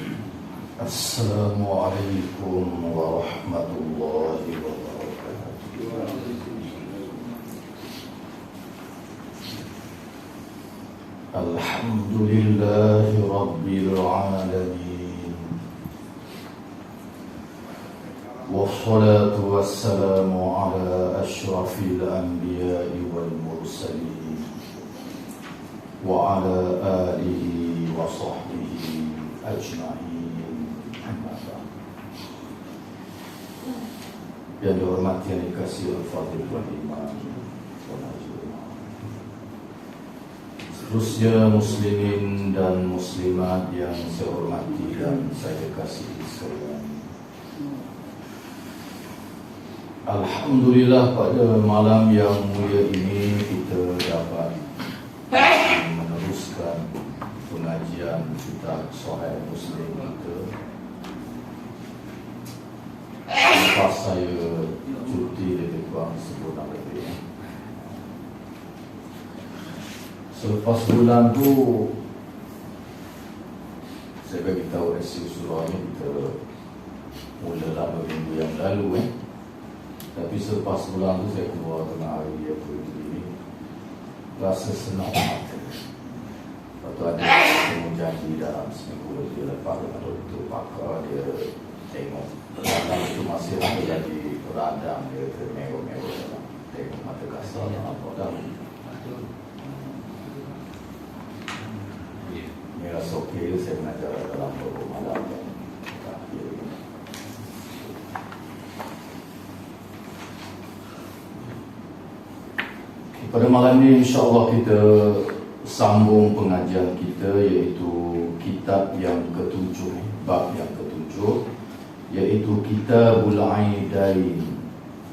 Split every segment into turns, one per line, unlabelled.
Assalamualaikum warahmatullahi wabarakatuh. Alhamdulillahi rabbil alamin. Wassalatu wassalamu ala asyrafil anbiya'i wal mursalin wa ala alihi wa sahbihi ajma'in. Yang dihormati yang dikasihi Al-Fadhil wal Imam, seterusnya muslimin dan muslimat yang saya hormati dan saya kasihi sekalian. Alhamdulillah, pada malam yang mulia ini kita dapat meneruskan pengajian kitab Sahih Muslim kita. Lepas saya cuti lebih kurang sebulan lebih. Selepas bulan tu saya bagi tahu isi surah ni kita mula lama minggu yang lalu Tapi selepas bulan tu saya keluar tengah hari dia ini rasa senang mata. Lepas tu ada janji dalam seminggu lebih lepas dengan doktor pakar dia tengok radang itu masih ada jadi radang dia termewah-mewah dalam tengok mata kasar dan apa dah. Ni rasa okey saya mengajar dalam beberapa malam dan pada malam ini insya-Allah kita sambung pengajian kita, iaitu kitab yang ketujuh, bab yang ketujuh, iaitu Kitabul Aidain,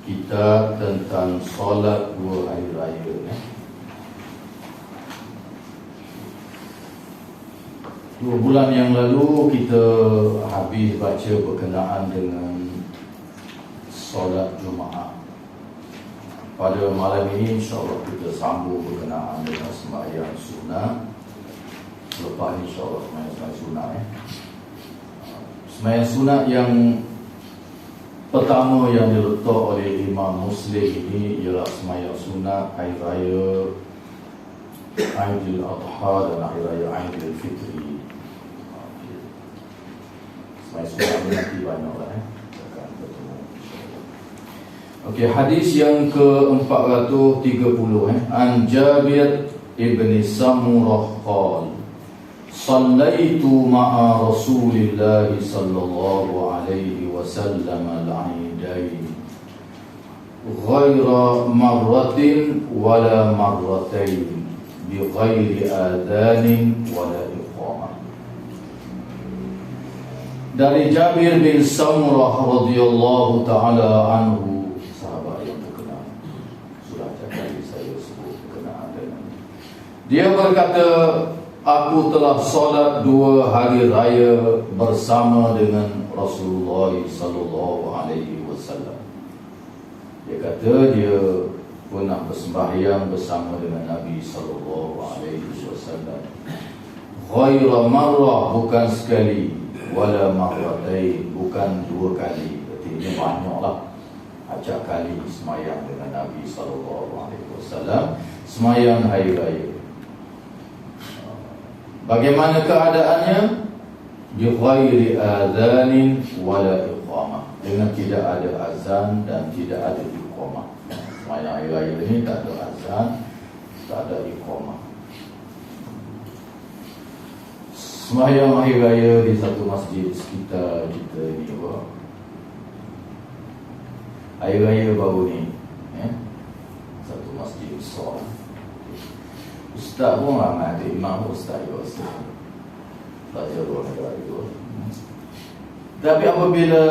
kitab tentang solat dua hari raya. Dua bulan yang lalu kita habis baca berkenaan dengan solat Jumaat. Pada malam ini insya-Allah kita sambung berkenaan dengan sembahyang sunat. Lepas insya-Allah sembahyang sunat Sembahyang sunat yang pertama yang diletak oleh Imam Muslim ini ialah sembahyang sunat hari raya Aidil Adha dan hari raya Aidil Fitri. Sembahyang sunat ini nanti banyaklah akan bertemu. Okey, hadis yang ke-430 An Jabir ibn Samurah qala Sallaitu ma'a Rasulillah sallallahu alaihi wasallam al-aidain ghaira marratin wala marratain bi ghairi adhanin wala iqamah. Dari Jabir bin Samurah radhiyallahu taala anhu, dia berkata, aku telah solat dua hari raya bersama dengan Rasulullah sallallahu alaihi wasallam. Dia kata dia pernah bersembahyang bersama dengan Nabi sallallahu alaihi wasallam. Ghaira marrah, bukan sekali, wala marratain, bukan dua kali. Berarti ini banyaklah. Acak kali sembahyang dengan Nabi sallallahu alaihi wasallam, sembahyang hari raya. Bagaimana keadaannya? Bi ghairi adzanin wala iqamah, dengan tidak ada azan dan tidak ada iqamah. Sembahyang hari raya ini tak ada azan, tak ada iqamah. Sembahyang hari raya di satu masjid sekitar kita ini, hari raya baru ni, satu masjid besar. Ustaz pun ramai, ada imam pun ustaz juga, belajar luar negara juga. Tapi apabila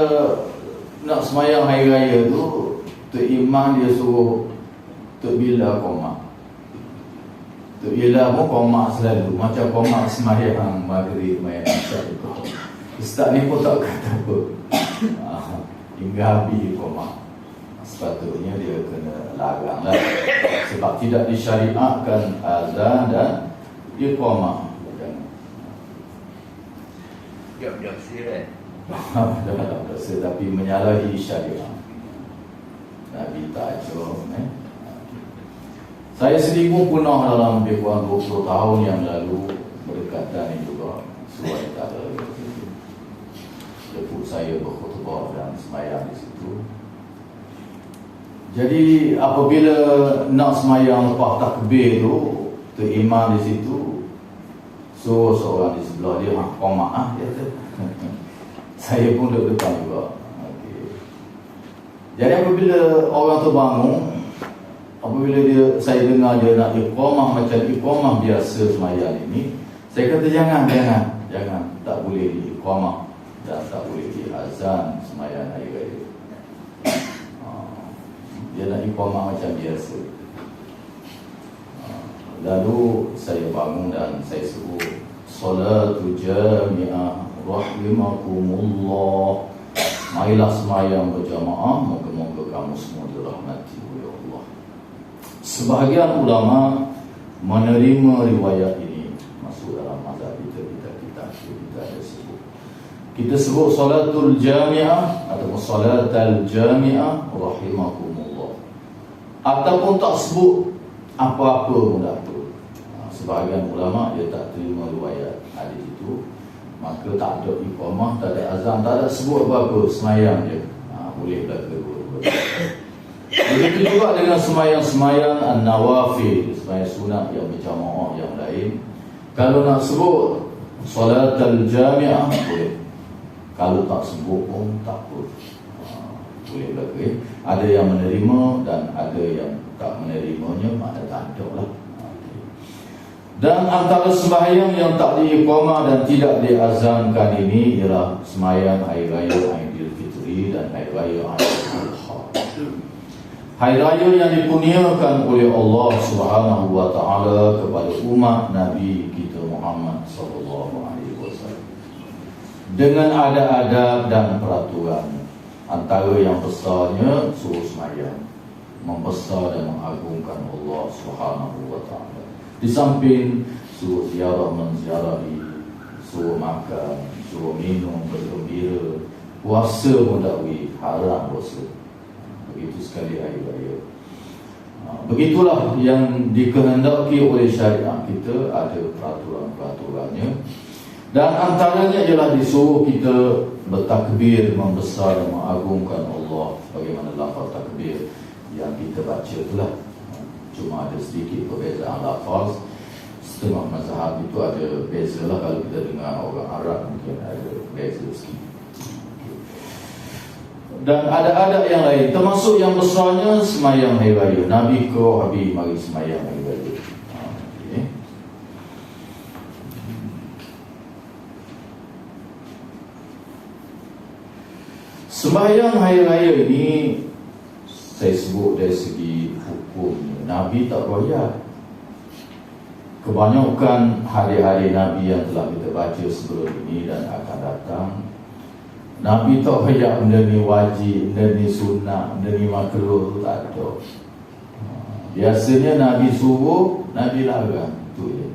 nak semayang hari raya tu, Tok Imam dia suruh Tok Bila komak. Tok Bila pun komak selalu, macam komak semayang maghrib, semayang isyak itu. Ustaz ni pun tak kata apa, hingga habis komak. Sepatutnya dia kena larang lah, sebab tidak disyariatkan azan dan iqamah.
Jawab sirat.
Dalam dosa tapi menyalahi syariat. Nabi tak ajar. Saya sendiri pun pernah dalam lebih kurang 20 tahun yang lalu berdekatan ini juga suai tak adaleput saya berkhutbah dan semayang di situ. Jadi apabila nak semayang lepas takbir tu, terimam di situ, so seorang di sebelah dia maaf dia kata. Saya pun duduk depan juga. Okay. Jadi apabila orang tu bangun, apabila saya dengar dia nak iqamah macam iqamah biasa semayang ini, saya kata jangan, tak boleh iqamah dan tak boleh azan semayang hari raya. Dia nak iqamah macam biasa. Lalu saya bangun dan saya sebut Salatu jami'ah rahimakumullah. Marilah semayang berjamaah, moga-moga kamu semua dirahmati oleh Allah. Sebahagian ulama menerima riwayat ini masuk dalam mazhab kita ada sebut. Kita sebut salatul jami'ah atau salatul jami'ah rahimakumullah. Ataupun tak sebut apa-apa pun tak apa. Sebahagian ulama dia tak terima riwayat hadis itu, maka tak ada iqamah, tak ada azan, tak ada sebut apa-apa, semayang je. Boleh kedua-dua. Begitu juga dengan semayang-semayang an-nawafil, semayang sunat yang berjamaah yang lain. Kalau nak sebut solat al-jami'ah boleh. Kalau tak sebut pun tak apa. Boleh belaka. Ada yang menerima dan ada yang tak menerimanya, makna tak ada lah. Dan antara sembahyang yang tak diiqamah dan tidak diazankan ini ialah sembahyang hari raya Aidilfitri dan hari raya Aidil-Adha. Hari raya yang dikurniakan oleh Allah Subhanahu wa taala kepada umat Nabi kita Muhammad sallallahu alaihi wasallam. Dengan adab-adab dan peraturan. Antara yang besarnya suruh sembahyang, membesar dan mengagungkan Allah Subhanahu wa taala. Di samping suruh ziarah menziarahi, suruh makan, suruh minum, bergembira, puasa mendakwi, haram puasa. Begitu sekali hari raya. Begitulah yang dikehendaki oleh syariat kita, ada peraturan-peraturannya. Dan antaranya ialah disuruh kita bertakbir, membesar dan mengagungkan Allah. Bagaimana lafaz takbir yang kita baca itulah. Cuma ada sedikit perbezaan lafaz. Setengah mazhab itu ada beza lah. Kalau kita dengar orang Arab mungkin ada beza sikit. Dan ada yang lain, termasuk yang besarnya semayang hari raya. Nabi ke Habib mari semayang hari raya. Okay. Sembahyang hari raya ini saya sebut dari segi hukumnya, Nabi tak royak. Kebanyakan hari-hari Nabi yang telah kita baca sebelum ini dan akan datang, Nabi tak royak benda ni wajib, benda ni sunnah, benda ni makruh, tak ada. Biasanya Nabi suruh, Nabi larang. Itu je.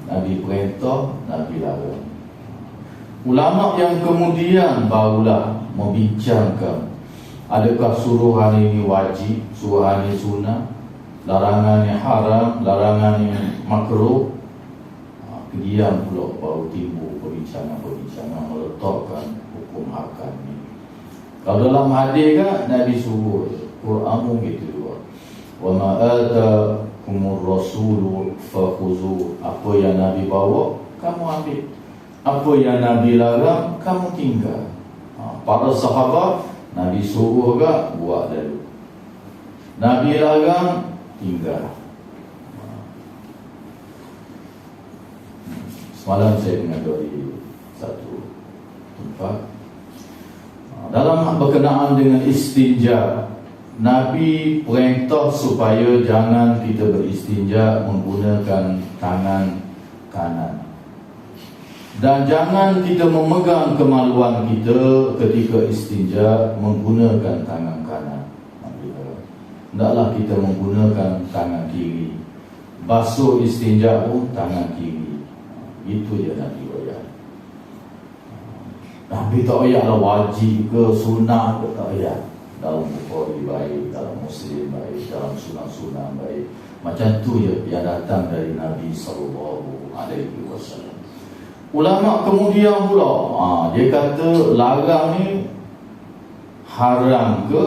Nabi perintah, Nabi larang. Ulama yang kemudian barulah membincangkan, adakah suruhan ini wajib, suruhan ini sunnah, larangan yang haram, larangan yang makruh. Kemudian pula baru timbul perbincangan meletakkan hukum hakam ini. Kalau dalam hadis kan Nabi suruh, Quran pun gitu juga. Wa ma atakumur rasulu fakhuzu. Apa yang Nabi bawa, kamu ambil. Apa yang Nabi larang, kamu tinggal. Para sahabat, Nabi suruh ke, buat dulu. Nabi larang, tinggal. Semalam saya dengar dari satu tempat, dalam berkenaan dengan istinja, Nabi perintah supaya jangan kita beristinja menggunakan tangan kanan. Dan jangan kita memegang kemaluan kita ketika istinja menggunakan tangan kanan. Hendaklah kita menggunakan tangan kiri. Basuh istinja pun tangan kiri. Itu je Nabi royak. Nabi tak payahlah wajib ke sunnah ke, tak payah. Dalam Bukhari baik, dalam Muslim baik, dalam sunnah-sunnah baik. Macam tu je yang datang dari Nabi SAW. Ulama kemudian pula dia kata larang ni haram ke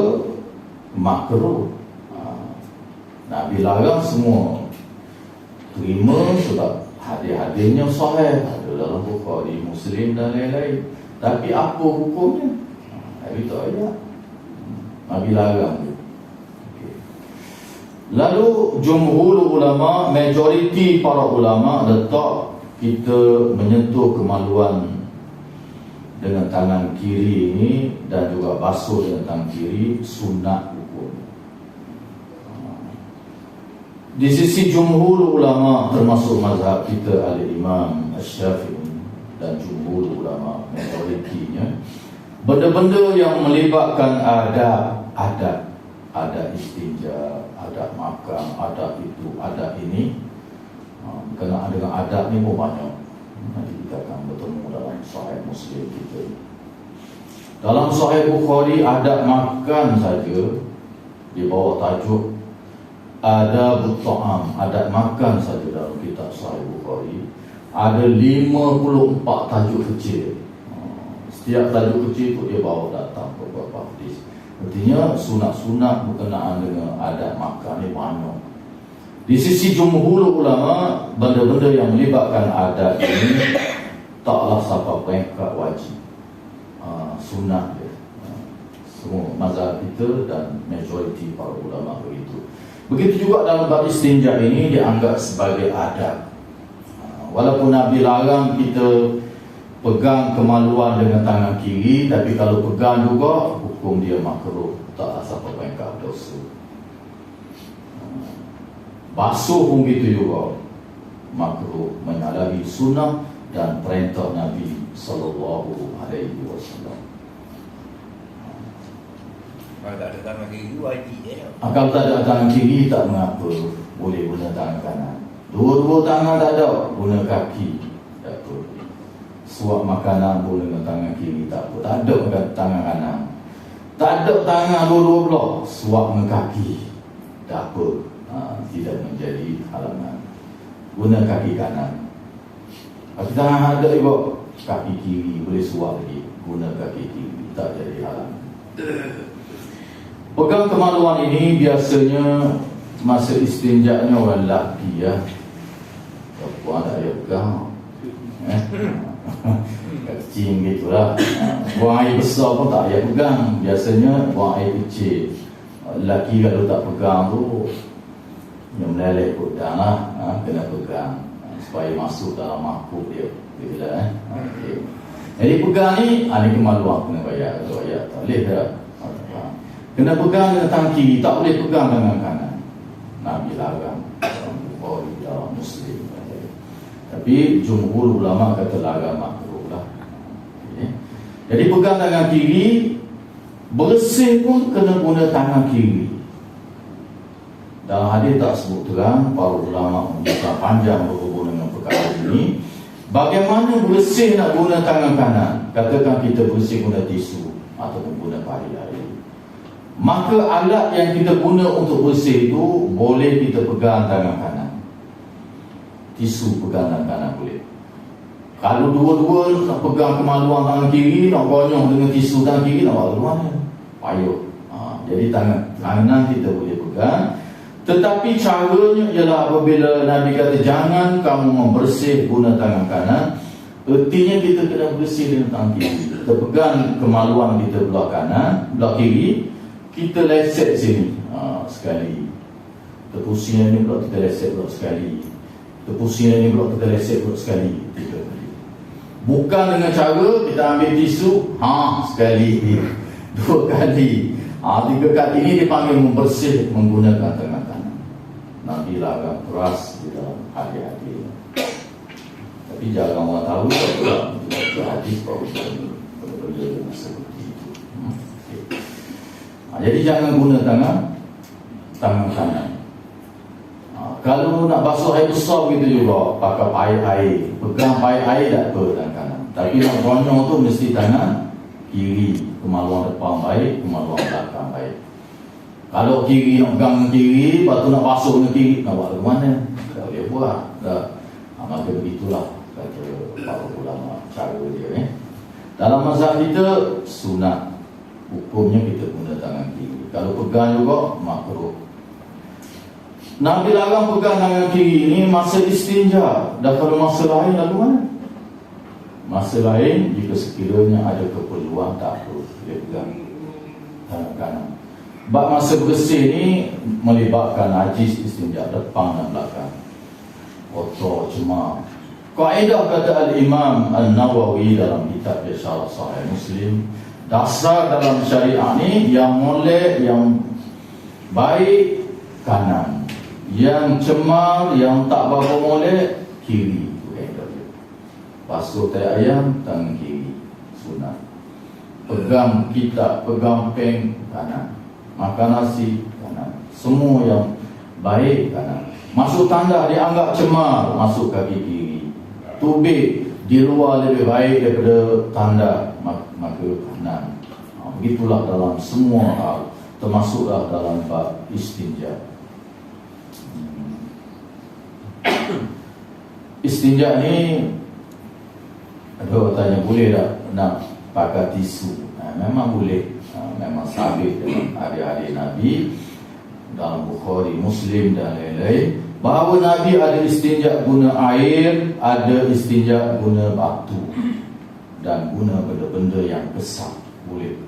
makruh. Nabi larang semua terima sebab hadis-hadisnya sahih, ada dalam Bukhari, Muslim dan lain-lain. Tapi apa hukumnya? Nabi tak ada. Nabi larang. Okay. Lalu jumhur ulama, majoriti para ulama letak kita menyentuh kemaluan dengan tangan kiri ini dan juga basuh dengan tangan kiri sunat hukum. Di sisi jumhur ulama termasuk mazhab kita Al-Imam Asy-Syafi'i dan jumhur ulama majoritinya, benda-benda yang melibatkan adab istinja, adab makan, adab itu, adab ini, berkenaan dengan adab ni pun banyak. Nanti kita akan bertemu dalam Sahih Muslim kita. Dalam Sahih Bukhari, adab makan saja di bawah tajuk adab ta'am, adab makan saja dalam kitab Sahih Bukhari ada 54 tajuk kecil. Setiap tajuk kecil tu dia bawa datang beberapa hadis. Artinya sunat-sunat berkenaan dengan adab makan ni banyak. Di sisi jumhur ulama, benda-benda yang melibatkan adab ini taklah sampai peringkat wajib, sunat dia. Semua mazhab kita dan majoriti para ulama begitu. Begitu juga dalam bab istinja ini dianggap sebagai adab. Walaupun Nabi larang kita pegang kemaluan dengan tangan kiri, tapi kalau pegang juga hukum dia makruh, tak sampai peringkat dosa. Basuh pun gitu juga makruh, menyalahi sunnah dan perintah Nabi SAW.
Kalau tak ada tangan kiri wajib
Kalau tak ada tangan kiri tak mengapa, boleh guna tangan kanan. Dua-dua tangan tak ada, guna kaki tak apa. Suap makanan pun dengan tangan kiri tak apa. Tak ada dengan tangan kanan, tak ada tangan dua-dua belah, suap dengan kaki tak apa. Tidak menjadi halangan. Guna kaki kanan. Kalau tangan ada juga, kaki kiri boleh suap lagi, guna kaki kiri, tak jadi halangan. Pegang kemaluan ini biasanya masa istinjanya orang lelaki ya. Puan tak payah pegang, kecil gitulah. Buang air besar pun tak payah pegang. Biasanya buang air kecil. Lelaki kalau tak pegang tu yang meleleh pedang lah, kena pegang supaya masuk dalam makhluk dia. Okay. Jadi pegang ni, ni kemaluan kena bayar. Tak boleh dah. Kena pegang dengan tangan kiri, tak boleh pegang dengan kanan. Nabi larang dalam Bukhari, dalam Muslim. Tapi jumhur ulama kata larang makruh lah. Okay. Jadi pegang tangan kiri, bersih pun kena guna tangan kiri. Dalam hadis tak sebut terang, para ulama menjelaskan panjang berhubung dengan perkara ini. Bagaimana bersih nak guna tangan kanan? Katakan kita bersih guna tisu ataupun guna pari air. Maka alat yang kita guna untuk bersih itu boleh kita pegang tangan kanan. Tisu pegang tangan kanan boleh. Kalau dua-dua nak pegang kemaluan tangan kiri, nak gonyong dengan tisu tangan kiri, nak buat mana? Payuh. Jadi tangan kanan kita boleh pegang. Tetapi caranya ialah apabila Nabi kata jangan kamu membersih guna tangan kanan, artinya kita kena bersih dengan tangan kiri. Kita pegang kemaluan kita belah kanan, belah kiri, kita leset sini sekali. Kita pusing ni pula kita leset pula sekali. Kita pusing ni pula kita leset pula sekali. 3 kali. Bukan dengan cara kita ambil tisu, sekali, 2 kali. 3 kali ini dipanggil membersih menggunakan tangan kanan. Nabi larang keras di dalam hadis-hadis. Tapi jarang orang tahu kalau hadis baru benda-benda seperti itu. Jadi jangan guna tangan kanan. Kalau nak basuh air besar gitu juga, pakai air, pegang air tak apa tangan kanan. Tapi nak konyol tu mesti tangan kiri, kemaluan depan baik, kemaluan belakang baik. Kalau kiri nak pegang kiri, lepas tu nak basuh dengan kiri, nak buat ke mana? Tak boleh buat. Maka begitulah kata para ulama cara dia. Dalam mazhab kita sunat, hukumnya kita guna tangan kiri. Kalau pegang juga makruh. Nabi larang pegang tangan kiri ni masa istinja. Dan kalau masa lain lalu mana? Masa lain jika sekiranya ada keperluan tak perlu dia pegang tangan kanan. Bab masa bersih ni melibatkan najis istinja depan dan belakang, kotor, cemar. Kaedah kata Al-Imam An-Nawawi dalam kitab dia Syarah Sahih Muslim, dasar dalam syariat ni yang molek, yang baik kanan, yang cemar, yang tak berapa molek kiri. Basuh tai ayam tangan kiri, sunat. Pegang kitab, pegang pen kanan. Makan nasi kanan. Semua yang baik kanan. Masuk tanda dianggap cemar, masuk kaki kiri. Tubik di luar lebih baik daripada tanda, maka kanan. Begitulah dalam semua hal, termasuklah dalam bab istinja. Istinja ni ada orang tanya boleh tak nak pakai tisu? Memang boleh. Memang sabit dengan hadis-hadis Nabi dalam Bukhari, Muslim dan lain-lain, bahawa Nabi ada istinja guna air, ada istinja guna batu, dan guna benda-benda yang besar. Boleh.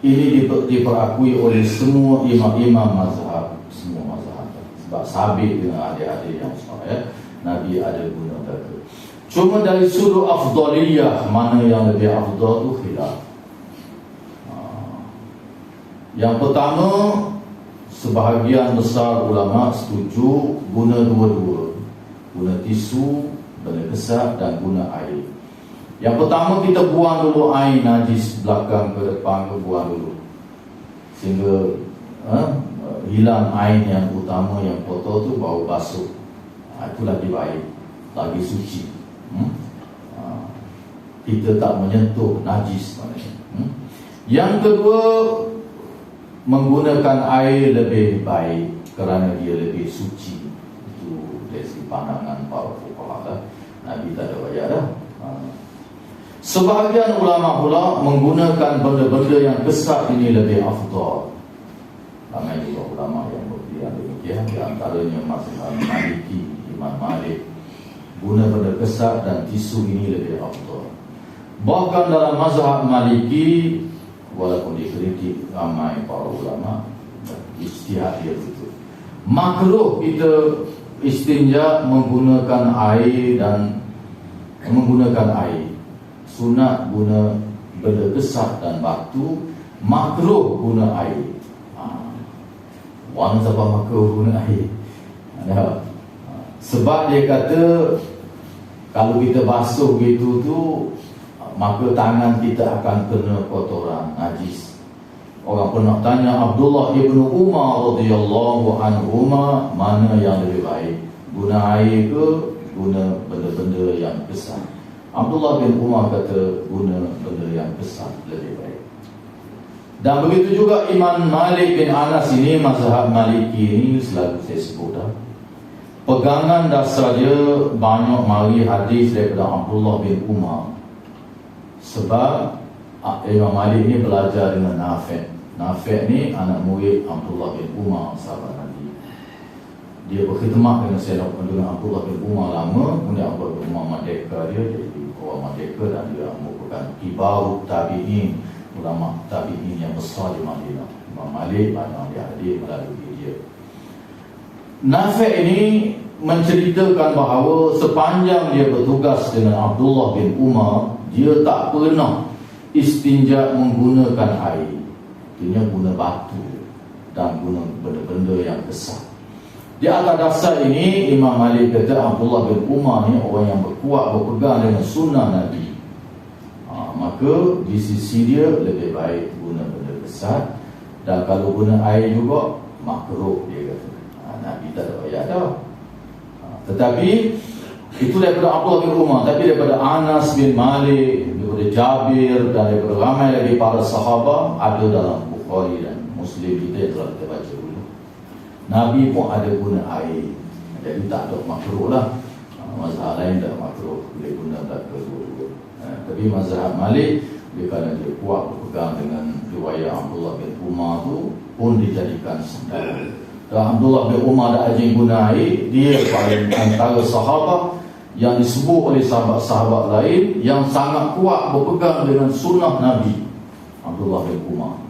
Ini diperakui oleh semua imam-imam mazhab, semua mazhab. Sebab sabit dengan hadis-hadis yang sahih, Nabi ada guna batu. Cuma dari sudut afdaliyah, mana yang lebih afdal tu khilaf. Yang pertama, sebahagian besar ulama setuju guna dua-dua, guna tisu, benda besar, dan guna air. Yang pertama, kita buang dulu air najis belakang ke depan, ke buang dulu, sehingga hilang air yang utama, yang kotor tu, baru basuh. Itu lagi baik, lagi suci. Kita tak menyentuh najis maknanya. Yang kedua, menggunakan air lebih baik kerana dia lebih suci. Itu dari segi pandangan para fuqaha. Nabi tak ada bayar dah. Sebahagian ulama pula menggunakan benda-benda yang besar ini lebih afdal. Ramai juga ulama yang berpilihan demikian. Di antaranya mazhab Maliki, Imam Malik, guna benda besar dan tisu ini lebih afdal. Bahkan dalam mazhab Maliki, walaupun dikritik ramai para ulama, ijtihad dia begitu, makruh kita istinja menggunakan air dan menggunakan air. Sunat guna benda besar dan batu, makruh guna air. Wan siapa makruh guna air? Sebab dia kata kalau kita basuh gitu tu, maka tangan kita akan kena kotoran, najis. Orang pernah tanya Abdullah ibn Umar radhiyallahu anhuma, mana yang lebih baik, guna air ke guna benda-benda yang besar? Abdullah bin Umar kata guna benda yang besar lebih baik. Dan begitu juga Imam Malik bin Anas ini, mazhab Maliki ini selalu saya sebut dah, pegangan dasar dia banyak mari hadis daripada Abdullah bin Umar. Sebab Imam Malik ni belajar dengan Nafi'. Nafi' ni anak murid Abdullah bin Umar, sahabat Nabi. Dia berkhidmat dengan Abdullah bin Umar lama. Kemudian Abdullah bin Umar merdeka dia, jadi orang merdeka, dan dia merupakan kibarut tabi'in, ulama tabi'in yang besar di Madinah. Imam Malik banyak dia hadir melalui dia. Nafi' ini menceritakan bahawa sepanjang dia bertugas dengan Abdullah bin Umar, dia tak pernah istinja menggunakan air. Artinya guna batu dan guna benda-benda yang besar. Di atas dasar ini, Imam Malik kata Abdullah bin Umar ni orang yang berkuat, berpegang dengan sunnah Nabi. Maka di sisi dia lebih baik guna benda besar. Dan kalau guna air juga makruh, dia kata. Nabi tak ada bayar dah. Tetapi Itu daripada Abdullah bin Umar. Tapi daripada Anas bin Malik, daripada Jabir, dan daripada ramai lagi para sahabat, ada dalam Bukhari dan Muslim kita yang telah kita baca dulu. Nabi pun ada guna air. Jadi tak ada makruh lah. Mazhab lain tak makruh, boleh guna belaka dua-dua. Tapi mazhab Malik, dia kerana dia kuat berpegang dengan riwayat Abdullah bin Umar tu, pun dijadikan sandal. Dan Abdullah bin Umar dah ajin guna air, dia paling antara sahabat yang disebut oleh sahabat-sahabat lain yang sangat kuat berpegang dengan sunnah Nabi. Abdullah bin Umar.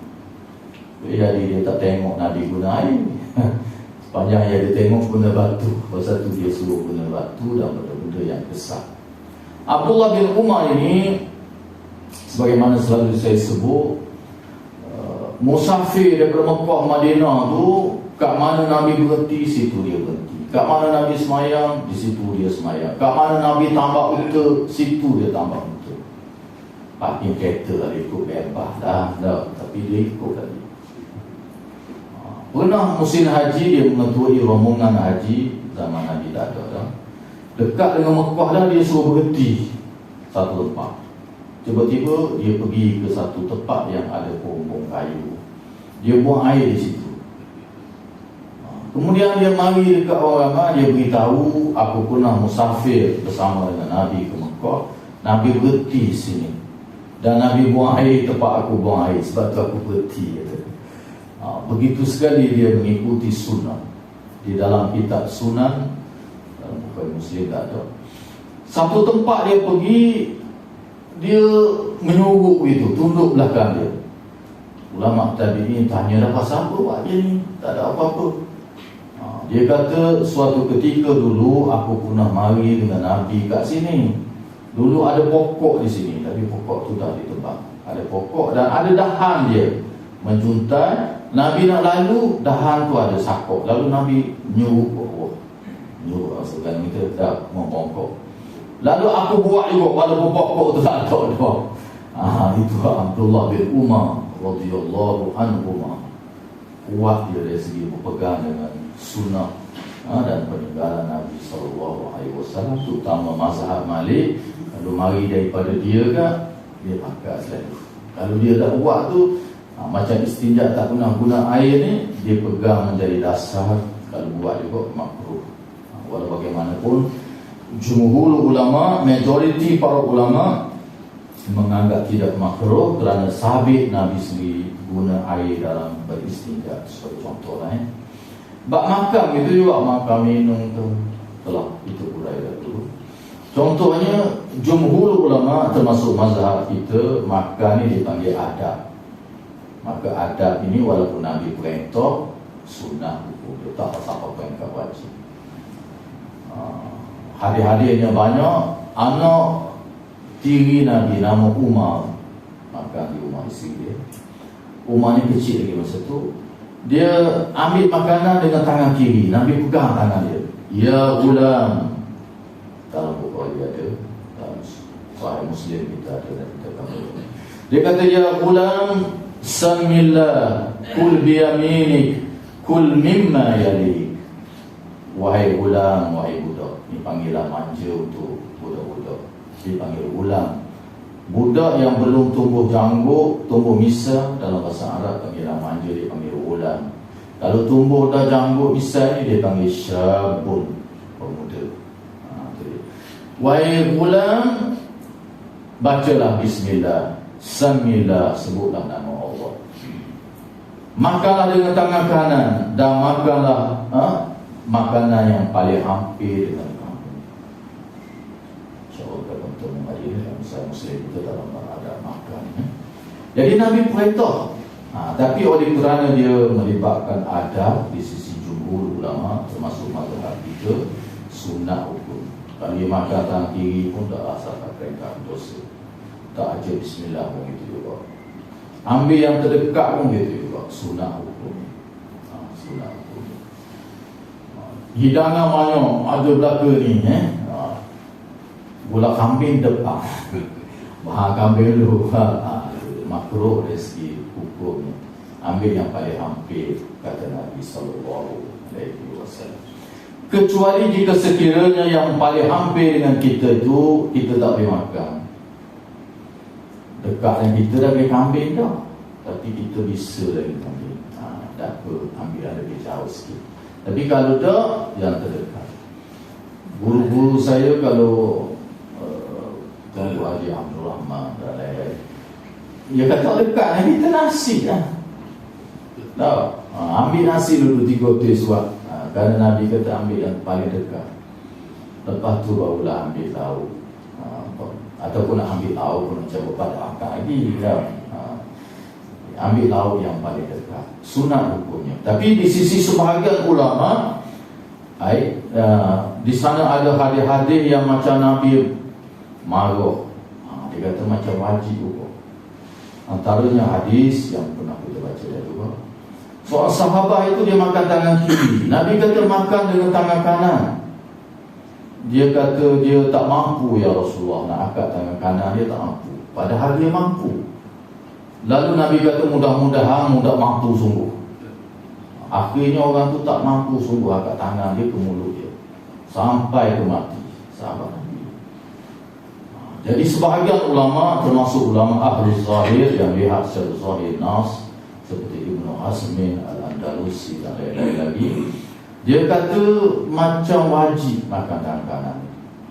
Jadi dia tak tengok Nabi guna air. Sepanjang yang dia tengok guna batu. Pasal tu dia suruh guna batu dan benda-benda yang besar. Abdullah bin Umar ini, sebagaimana selalu saya sebut, musafir daripada Mekah Madinah tu, kat mana Nabi berhenti, situ dia berhenti. Kat mana Nabi semayang, di situ dia semayang. Kat mana Nabi tambah unta, situ dia tambah unta. Parking kereta lah, dia ikut bebas dah. Tapi dia ikut tadi. Pernah musim haji, dia mengetuai rombongan haji zaman Nabi tak ada dah. Dekat dengan Mekah dah, dia suruh berhenti satu tempat. Tiba-tiba dia pergi ke satu tempat yang ada pohon-pohon kayu. Dia buang air di situ. Kemudian dia mari dekat orang ramai, dia beritahu, aku pernah musafir bersama dengan Nabi ke Mekah. Nabi berhenti di sini. Dan Nabi buang air tempat aku buang air, sebab tu aku berhenti, kata. Begitu sekali dia mengikuti sunnah. Di dalam kitab Sunan, dalam buku Muslim tak ada. Satu tempat dia pergi, dia menyuruh itu, tunduk belakang dia. Ulama tabi'in tanya, dah pasal apa buat dia ni? Tak ada apa-apa. Dia kata, suatu ketika dulu aku pernah mari dengan Nabi kat sini. Dulu ada pokok di sini, tapi pokok tu dah ditebang. Ada pokok dan ada dahan dia menjuntai. Nabi nak lalu, dahan tu ada sakok. Lalu Nabi nyuruh, maksudkan kita tak mau pokok. Lalu aku buat juga, walaupun pokok tu tak ada. Itu Abdullah bin Umar radhiyallahu anhu. Kuat dia dari segi berpegang dengan sunnah dan peninggalan Nabi SAW, terutama mazhab Malik. Kalau mari daripada dia kan, dia pakai selalu. Kalau dia tak buat tu, macam istinja tak guna air ni, dia pegang menjadi dasar. Kalau buat juga makruh. Walau bagaimanapun, jumhur ulama, majoriti para ulama menganggap tidak makruh kerana sabit Nabi sendiri guna air dalam beristinja. Sebagai contoh lah. Bak makan itu juga, makan minum tu telah itu budaya dulu. Contohnya jumhur ulama termasuk mazhab kita, makan ni dipanggil adab. Maka adab ini walaupun Nabi perintah, sunnah hukum dia, tak apa-apa yang tak wajib. Hadir-hadirnya banyak. Anak tiri Nabi nama Umar, makan di rumah isteri dia. Umar ni kecil lagi masa tu. Dia ambil makanan dengan tangan kiri, Nabi pegang tangan dia. Ya ulam, dalam buku dia ada, dalam Sahih Muslim kita ada, dan kita tahu. Dia kata, ya ulam, Samillah, kul biyaminik, kul mimma yalik. Wahai ulam, wahai budak. Ini panggilan manja untuk budak-budak. Dipanggil ulam. Budak yang belum tumbuh janggut, tumbuh misa, dalam bahasa Arab panggilan manja dipanggil ulam. Kalau tumbuh dah janggut misa ni, dia panggil syabun, pemuda. Wahai ulam, bacalah bismillah, samillah, sebutlah nama Allah. Makanlah dengan tangan kanan dan makanlah makanan yang paling hampir dengan kamu. InsyaAllah kita bertemu hari ini dalam Sahih Muslim kita dalam ada makan. Jadi Nabi perintah, tapi oleh kerana dia melibatkan adab di sisi jumhur ulama, termasuk mazhab kita, sunnah hukum. Kalau dia makan tangan kiri pun tak asalkan perintah dosa. Tak aja bismillah pun gitu juga. Ambil yang terdekat pun gitu juga. Sunnah hukum. Sunnah hukum. Hidangan banyak ada belaka ni, gula kambing depan. Bahan kambing dulu. Makruh dari segi hukum. Ambil yang paling hampir, kata Nabi SAW. kecuali jika sekiranya yang paling hampir dengan kita itu kita tak boleh makan. Dekat dengan kita dah boleh kambing dah, tapi kita bisa lagi kambing. Tak apa, ambil yang lebih jauh sikit. Tapi kalau tak, yang terdekat. Guru-guru saya kalau Tuan Haji Abdul Rahman dan lain-lain, dia kata dekat dengan kita nasi lah. Ambil nasi dulu 3 otis suap. Kerana Nabi kata ambil yang paling dekat. Lepas tu barulah ambil lauk. Ataupun nak ambil lauk pun macam pada angkat lagi kan. Ambil lauk yang paling dekat. Sunat hukumnya. Tapi di sisi sebahagian ulama, di sana ada hadis-hadis yang macam Nabi marah. Dia kata macam wajib hukum. Antaranya hadis yang pernah kita baca dia juga. Soal sahabat itu dia makan tangan kiri. Nabi kata makan dengan tangan kanan. Dia kata dia tak mampu ya Rasulullah nak angkat tangan kanan, dia tak mampu. Padahal dia mampu. Lalu Nabi kata mudah-mudahan mudah mampu sungguh. Akhirnya orang tu tak mampu sungguh angkat tangan dia ke mulut dia sampai ke mati. Sahabat Nabi. Jadi sebahagian ulama, termasuk ulama ahli zahir yang lihat secara zahir nas seperti Ibnu Hazmin Al-Andalusi dan lain-lain lagi, dia kata macam wajib makan tangan kanan.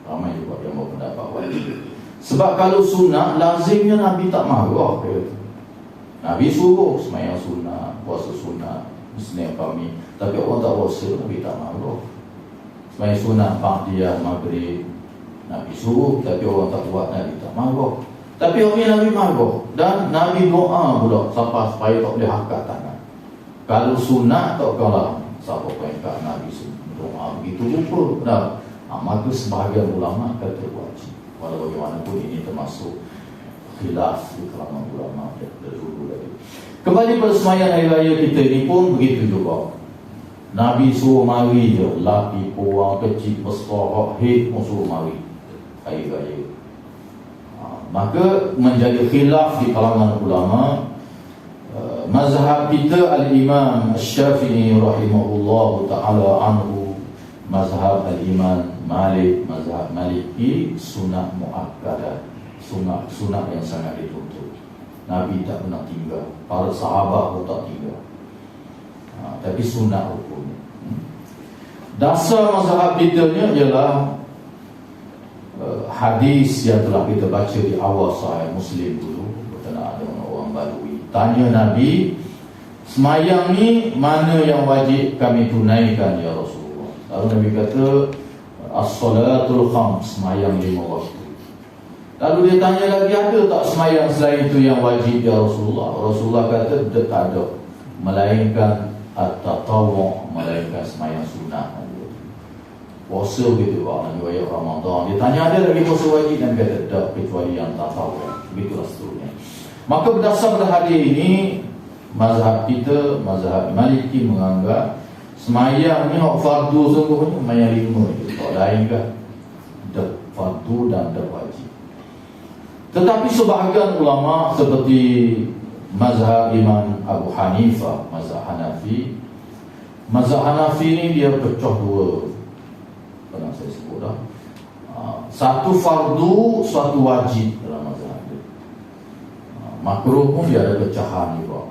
Ramai juga yang berpendapat wajib. Sebab kalau sunat, lazimnya Nabi tak marah. Nabi suruh sembahyang sunat, puasa sunat, Isnin kami. Tapi orang tak puasa, Nabi tak marah. Sembahyang sunat Ba'diyah Maghrib, Nabi suruh, tapi orang tak buat, Nabi tak marah. Tapi Nabi marah. Dan Nabi doa pula supaya tak boleh angkat tangan. Kalau sunat tak kalah, siapa perintah Nabi doa begitu rupa. Maka sebahagian ulama kata wajib. Walau bagaimanapun ini termasuk khilaf di kalangan ulama dahulu lagi. Kembali pada sembahyang hari raya kita ini pun begitu juga. Nabi suruh mari je, laki, orang kecil, besar, hit pun suruh mari hari raya. Maka menjadi khilaf di kalangan ulama. Mazhab kita Al-Imam Syafi'i rahimahullah ta'ala anhu, mazhab Al-Imam Malik, mazhab Maliki, sunat muakkadah, sunat yang sangat dituntut. Nabi tak pernah tinggal, para sahabat pun tak tinggal. Tapi sunat hukumnya. Dasar mazhab kita ni ialah hadis yang telah kita baca di awal Sahih Muslim dulu berkenaan dengan orang Badui. Tanya Nabi, semayang ni mana yang wajib kami tunaikan ya Rasulullah? Lalu Nabi kata, as-salatul khams, semayang 5 waktu. Lalu dia tanya lagi, ada tak semayang selain itu yang wajib ya Rasulullah? Rasulullah kata, tak ada, melainkan at-tatawwu', melainkan semayang sunat. Puasa begitu Pak, Nabi Wayah Ramadan. Dia tanya ada lagi puasa wajib, dan kata tak, kecuali yang tak tahu. Begitulah seterusnya. Maka berdasar pada hadis ini, mazhab kita, mazhab Maliki menganggap semayang ni hak fardu sungguhnya semayang 5 je. Tak lain kan dak fardu dan dak wajib. Tetapi sebahagian ulama seperti mazhab Imam Abu Hanifah, mazhab Hanafi. Mazhab Hanafi ni dia pecah dua. Pernah saya sebut dah. Satu fardu, satu wajib dalam mazhab dia. Makruh pun dia ada pecahan juga.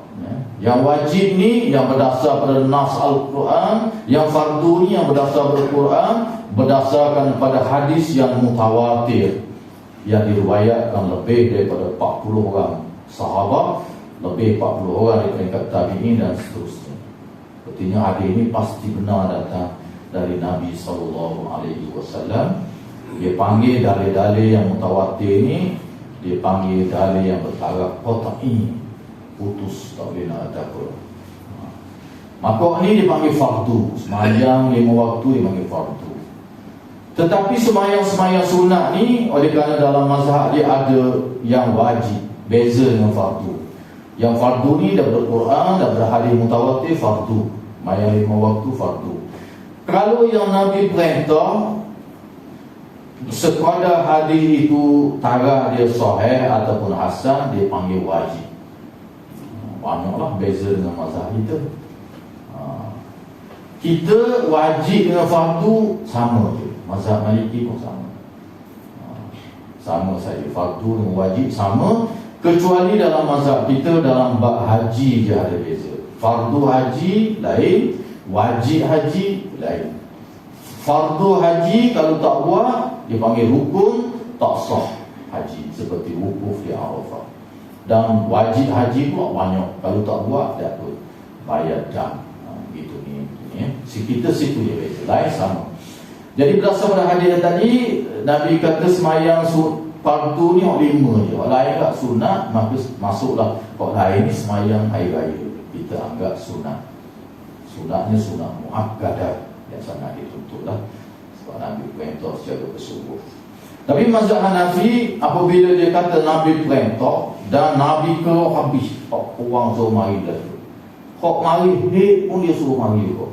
Yang wajib ni yang berdasar pada nas Al-Quran, yang fardu ni yang berdasar pada Quran, berdasarkan pada hadis yang mutawatir, yang diriwayatkan lebih daripada 40 orang sahabat, lebih 40 orang di peringkat tabi'in dan seterusnya. Artinya hadis ini pasti benar datang dari Nabi SAW. Dia panggil dalil-dalil yang mutawatir ni, dia panggil dalil yang bertaraf qat'i, putus, tak boleh nak ada apa. Maka ni dipanggil fardu. Semayang 5 waktu dipanggil fardu. Tetapi semayang-semayang sunat ni, oleh kerana dalam mazhab dia ada yang wajib, beza dengan fardu. Yang fardu ni daripada Quran, daripada hadis mutawatir, fardu. Semayang 5 waktu fardu. Kalau yang Nabi perintah sekadar hadis itu tarah dia sahih ataupun hasan, dia panggil wajib. Banyaklah beza dengan mazhab kita. kita wajib dengan fardu sama je. Mazhab Maliki pun sama. Sama saja, fardu dengan wajib sama, kecuali dalam mazhab kita dalam bab haji je ada beza. Fardu haji lain, wajib haji lain. Fardu haji kalau tak buat dipanggil rukun, tak sah haji, seperti wukuf di Arafah. Dan wajib haji pula banyak, kalau tak buat tak pun bayar dam. Gitu ni ya. Kita situ je beza, lain sama. Jadi berdasar pada hadis tadi, Nabi kata semayang fardu ni orang 5 je. Orang lain tak sunat, maka masuklah orang lain ni semayang hari raya. Kita anggap sunat. Sunatnya sunat muakkadah yang sangat dituntut lah. Sebab Nabi perintah secara bersungguh. Tapi mazhab Hanafi, apabila dia kata Nabi perintah dan Nabi ke habis, orang suruh mari dah. Kok mari pun dia suruh mari kok.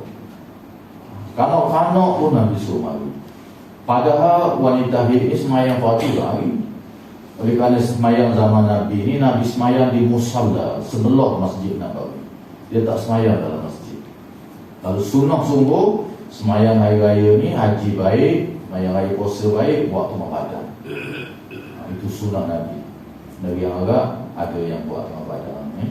Kanak-kanak pun Nabi suruh mari. Padahal wanita haid ni semayang fardu hari. Oleh kerana semayang zaman Nabi ni, Nabi semayang di musalla sebelah Masjid Nabawi. Dia tak semayang dalam masjid. Kalau sunnah sungguh, semayang hari raya ni haji baik, semayang raya puasa baik, buat Ramadan. Itu sunnah Nabi. Nabi yang Arab ada yang buat Ramadan ni.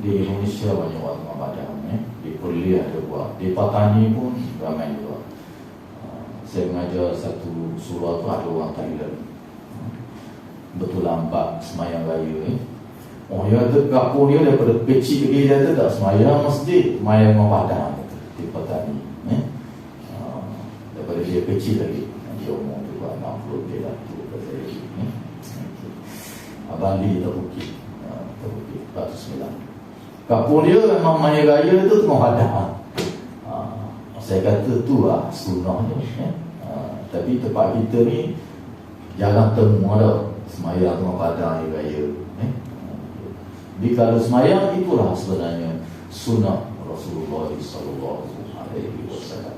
Di Indonesia banyak buat Ramadan ni. Di Perlis ada buat. Di Patani pun ramai juga. Saya mengajar satu surau tu ada orang Thailand. Betul lambat semayang raya ni. Oh ya, tu kampung dia daripada kecil lagi dia tu tak semayang masjid, semayang Ramadan di Patani. Daripada dia kecil lagi. Dia umur juga 60 dia lah tu kata dia. Abang Lee Terbukit 49. Kampung dia memang maya raya tu Ramadan. Saya kata tu lah sunnahnya. Tapi tempat kita ni jarang temu ada semayang Ramadan hari raya. Jadi kalau semayang itulah sebenarnya sunnah Rasulullah sallallahu alaihi wasallam.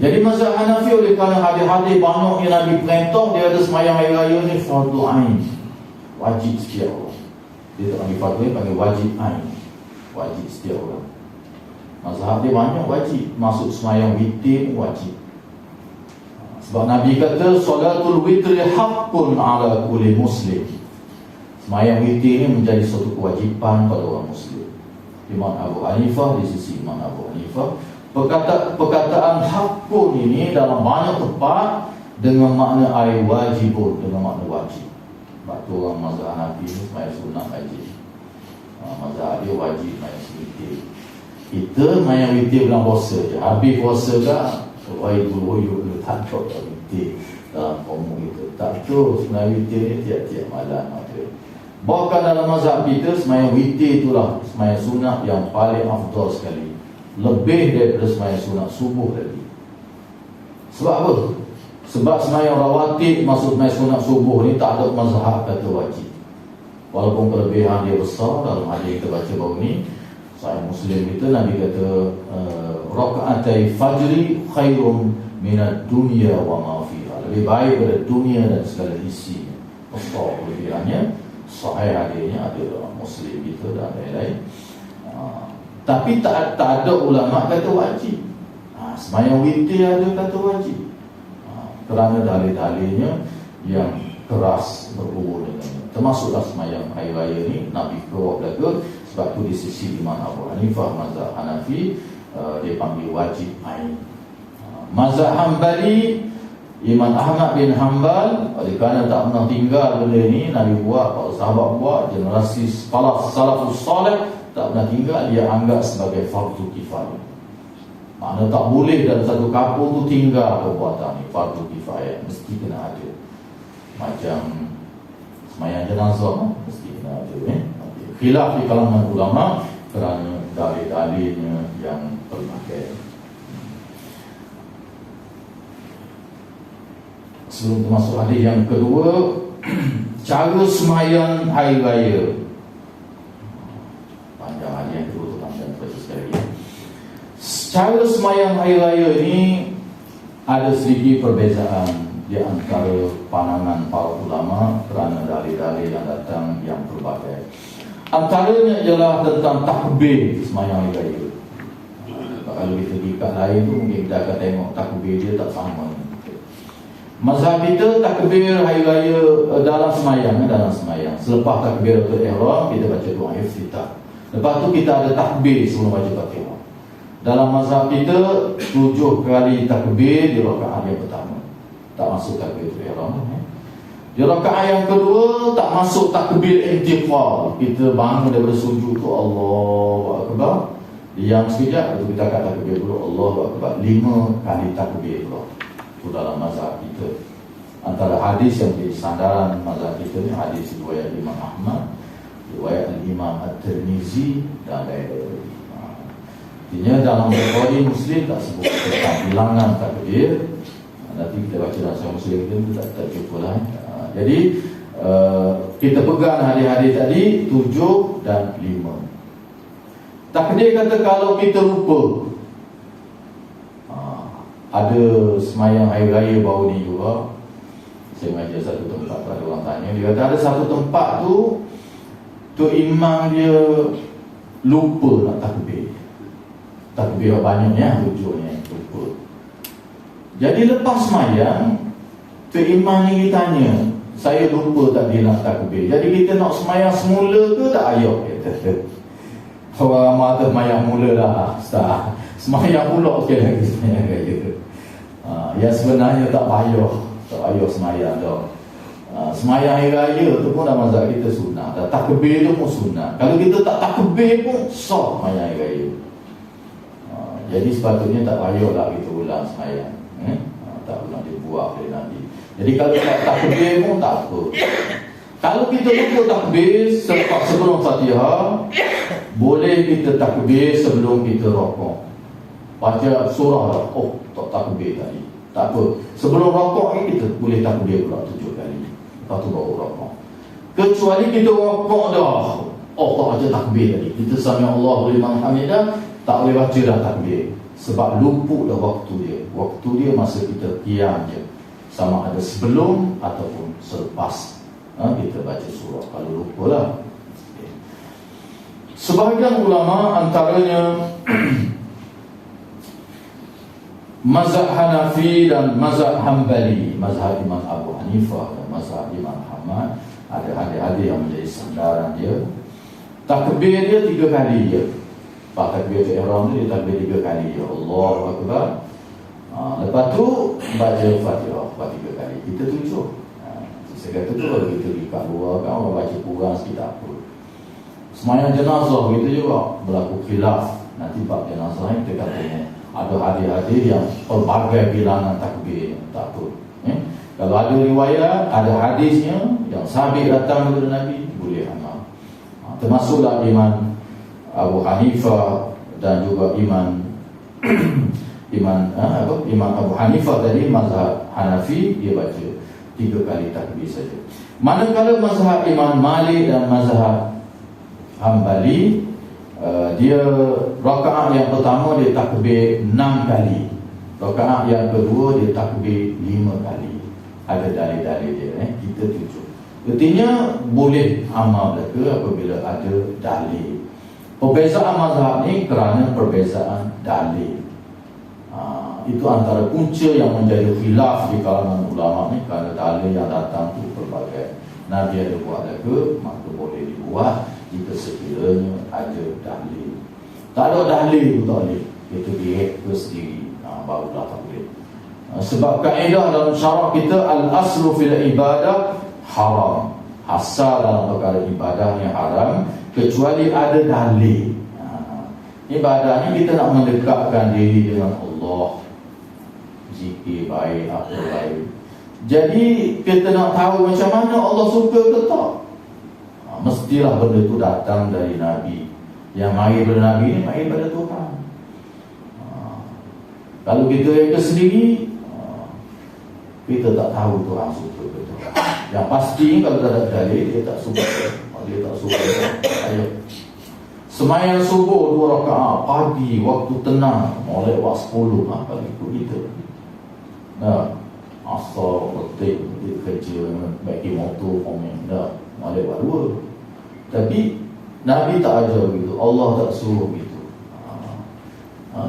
Jadi mazhab Hanafi oleh kerana hadis-hadis banyak yang Nabi perintah, dia ada semayang hari raya ni fardu ain, wajib setiap orang. Dia tak panggil fardu, dia panggil wajib ain, wajib setiap orang. Mazhab dia banyak wajib, masuk semayang witir pun wajib. Sebab Nabi kata salatul witri haqqun ala kulli muslim. Semayang witir ni menjadi suatu kewajipan pada orang muslim. Imam Abu Hanifah, di sisi Imam Abu Hanifah, perkataan haqqun ini dalam banyak tempat dengan makna ay wajibun, dengan makna wajib. Sebab tu orang mazhab Hanafi ni semayang sunat wajib. Mazhab dia wajib semayang witir. Kita semayang witir bulan puasa je. Habis puasa dah Waibul tak kau tak witir dalam umum itu. Tak tu semayang witir ni tiap-tiap malam ada. Bahkan dalam mazhab kita semayang witir itulah semayang sunat yang paling afdal sekali, lebih daripada semayang sunat subuh tadi. Sebab apa? Sebab semayang rawatib masuk semayang sunat subuh ni tak ada mazhab kata wajib. Walaupun kelebihan dia besar dalam hadis kita baca baru ni, Sahih Muslim kita Nabi kata rakaatai fajri khairum minad dunya wa ma fiha. Lebih baik daripada dunia dan segala isinya. Besar kelebihannya. Sahih hadisnya ada dalam Muslim kita dan lain-lain. Tapi tak ada ulama kata wajib. Semayang witir ada kata wajib. Kerana dalil-dalilnya yang keras berhubung dengannya. Termasuklah semayang hari raya ni Nabi keluar belaka. Sebab tu di sisi Imam Abu Hanifah mazhab Hanafi dia panggil wajib ain. Mazhab Hambali Imam Ahmad bin Hanbal, oleh kerana tak pernah tinggal benda ni, Nabi buat, para sahabat buat, generasi salafus salih tak pernah tinggal, dia anggap sebagai fardu kifayah. Maknanya tak boleh dalam satu kampung tu tinggal perbuatan ni, fardu kifayah, mesti kena ada. Macam semayang jenazah mesti kena ada. Khilaf di kalangan ulama kerana dalil-dalilnya yang terpakai. Sebelum masuk hadis yang kedua, cara semayang hari raya. Panjang hadis yang kedua tu panjang, baca sekali lagi. Cara semayang hari raya ni ada sedikit perbezaan di antara pandangan para ulama kerana dalil-dalil yang datang yang berbagai. Antaranya ialah tentang takbir semayang hari raya. Kalau kita pergi kat lain tu mungkin kita akan tengok takbir dia tak sama. Mazhab kita takbir hari raya dalam semayang. Selepas takbiratul ihram kita baca doa iftitah. Lepas tu kita ada takbir sebelum baca Fatihah. Dalam mazhab kita 7 kali takbir di rakaat yang pertama. Tak masuk takbiratul ihram. Di rakaat yang kedua tak masuk takbir intiqal. Kita bangun daripada sujud tu Allahu akbar. Diam sekejap, lepas kita akan takbir dulu Allahu akbar 5 kali takbir dulu. Itu dalam mazhab kita. Antara hadis yang menjadi sandaran mazhab kita ni hadis riwayat Imam Ahmad, riwayat Imam At-Tirmizi dan lain-lain. Artinya dalam Bukhari Muslim tak sebut tentang bilangan takbir. Nanti kita baca dalam Sahih Muslim kita tak jumpa lah. Jadi kita pegang hadis-hadis tadi 7 dan 5. Takdir kata kalau kita lupa, ada semayang hari raya baru ni juga, saya mengajar satu tempat, ada orang tanya, dia kata ada satu tempat tu imam dia lupa nak takbir banyaknya, tujuhnya lupa. Jadi lepas semayang tu imam ni tanya, saya lupa tadi nak takbir, jadi kita nak semayang semula ke tak? Ayuh, kata orang ramah tu semayang mula lah, Ustaz. Semayang pula okey lagi semayang raya. Yang sebenarnya tak payah semayang dah. Semayang hari raya tu pun dalam mazhab kita sunnah. Dan takbir tu pun sunnah. Kalau kita tak takbir pun sah semayang hari raya. Jadi sepatutnya tak payahlah kita ulang semayang. Tak ulang dibuat oleh Nabi. Jadi kalau tak takbir pun tak apa. Kalau kita lupa takbir sebelum Fatihah, boleh kita takbir sebelum kita rokok. Baca surah dah, tak takbir tadi, tak apa. Sebelum rokok ni kita boleh takbir pula 7 kali. Lepas tu baru rokok. Kecuali kita rokok dah, tak baca takbir tadi, kita sami Allahu liman hamidah, tak boleh baca dah takbir. Sebab luput dah waktu dia. Waktu dia masa kita qiyam je. Sama ada sebelum ataupun selepas kita baca surah. Kalau lupa lah. Sebahagian ulama antaranya mazhab Hanafi dan mazhab Hanbali, mazhab Imam Abu Hanifah dan mazhab Imam Ahmad, ada hadis-hadis yang menjadi sandaran dia. Takbir dia 3 kali je. Pak takbir ihram dia takbir 3 kali je. Allahu akbar. Lepas tu baca Fatihah 3 kali. Kita tunjuk. Saya kata tu kalau kita pergi kat luar kan, orang baca kurang sikit tak apa. Semayang jenazah kita juga berlaku khilaf. Nanti bab jenazah ni kita katanya ada hadis-hadis yang pelbagai bilangan takbir, tak apa. Kalau ada riwayat, ada hadisnya yang sabit datang daripada Nabi, boleh amal. Termasuklah Imam Abu Hanifah dan juga Imam Abu Hanifah tadi mazhab Hanafi, dia baca 3 kali takbir saja. Manakala mazhab Imam Malik dan mazhab Hanbali, dia rakaat yang pertama dia takbir 6 kali, rakaat yang kedua dia takbir 5 kali. Ada dalil-dalil dia, kita tunjuk. Artinya boleh amal mereka apabila ada dalil. Perbezaan mazhab ni kerana perbezaan dalil. Itu antara punca yang menjadi khilaf di kalangan ulama ni, kerana dalil yang datang tu berbagai. Nabi ada buat ke, maka boleh dibuat jika sekiranya ada dalil. Tak ada dalil tu tak boleh, kita direka sendiri, barulah tak boleh. Sebab kaedah dalam syarak kita, al-aslu fil ibadah haram, asal dalam perkara ibadah yang haram kecuali ada dalil. Ibadah ni kita nak mendekatkan diri dengan Allah, zikir baik, apa baik. Jadi kita nak tahu macam mana Allah suka ke tak, mestilah benda itu datang dari Nabi. Yang mari daripada Nabi ni mari daripada Tuhan. Kalau kita reka sendiri, kita tak tahu Tuhan suka ke tak. Yang pasti kalau tak ada dalil, dia tak suka. Dia tak suka. Ayo. Semayang subuh 2 rakaat pagi, waktu tenang, mulai waktu 10, kalau ikut kita. Asal ketik kerja, bagi motor, komen, mulai waktu 2. Tapi Nabi tak ajar begitu, Allah tak suruh begitu.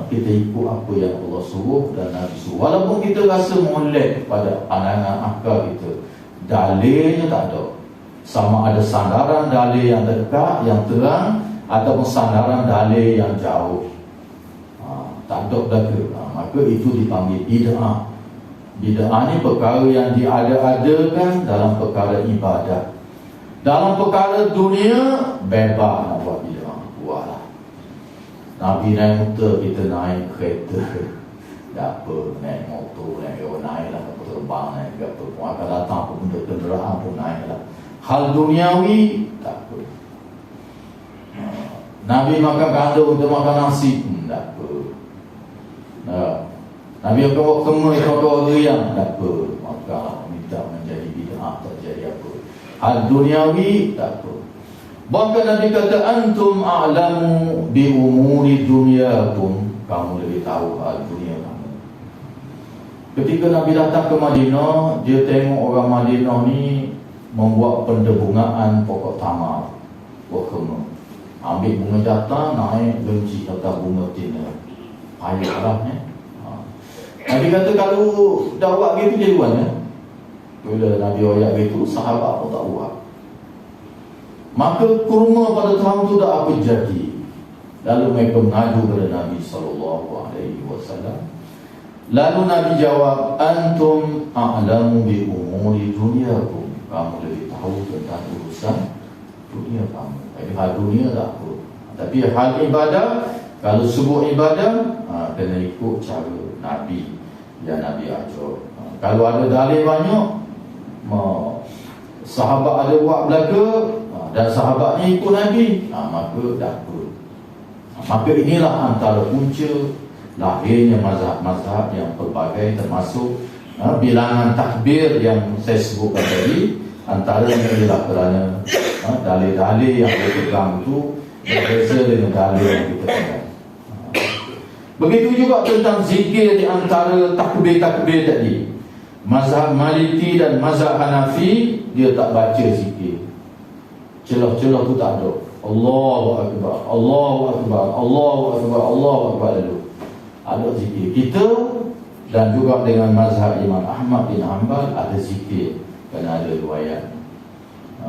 kita ikut apa yang Allah suruh dan Nabi suruh. Walaupun kita rasa molek pada pandangan akal kita, dalilnya tak ada. Sama ada sandaran dalil yang dekat, yang terang, ataupun sandaran dalil yang jauh, tak ada belaka, maka itu dipanggil bid'ah. Bid'ah ni perkara yang diada-adakan dalam perkara ibadah. Dalam perkara dunia, bebas nak buat bid'ah, buatlah. Nabi naik motor, kita naik kereta. Tak apa, naik motor, naik lah, terbang, naik apa pun akan datang pun benda kenderaan pun naik lah. Hal duniawi, tak apa. Nabi makan gandum, kita makan nasi, tak apa. Nabi akan buat kemur, kita makan riang, tak apa. Maka minta menjadi bid'ah, tak jadi apa. Hal duniawi, tak apa. Bahkan Nabi kata, antum a'lamu bi umuri dunyakum, kamu lebih tahu hal dunia kamu. Ketika Nabi datang ke Madinah, dia tengok orang Madinah ni membuat pendebungaan pokok tamar, buat kemur. Ambil bunga jatah, naik benci atas bunga tina. Payahlah Nabi kata kalau dah buat gitu dia buat Bila Nabi ayat gitu, sahabat pun tak buat. Maka kurma pada tahun tu dah apa jadi. Lalu mereka mengadu kepada Nabi SAW. Lalu Nabi jawab, antum a'lamu bi umuri dunyakum, kamu lebih tahu tentang urusan dunia kamu. Jadi hal dunia tak apa, tapi hal ibadah, kalau sebut ibadah, kena ikut cara Nabi yang Nabi ajar. Kalau ada dalil banyak, sahabat ada buat belaka, dan sahabat ni ikut Nabi, maka dah apa. Maka inilah antara punca lahirnya mazhab-mazhab yang pelbagai, termasuk bilangan takbir yang saya sebutkan tadi. Antaranya ialah kerana dalil-dalil yang kita pegang itu berbeza dengan dalil yang kita pegang. Begitu juga tentang zikir di antara takbir-takbir tadi. Mazhab Maliki dan mazhab Hanafi, dia tak baca zikir. Celah-celah tu tak ada. Allahu Akbar, Allahu Akbar, Allahu Akbar, Allahu Akbar dulu. Ada zikir. Kita dan juga dengan mazhab Imam Ahmad bin Hanbal ada zikir, kerana ada riwayat.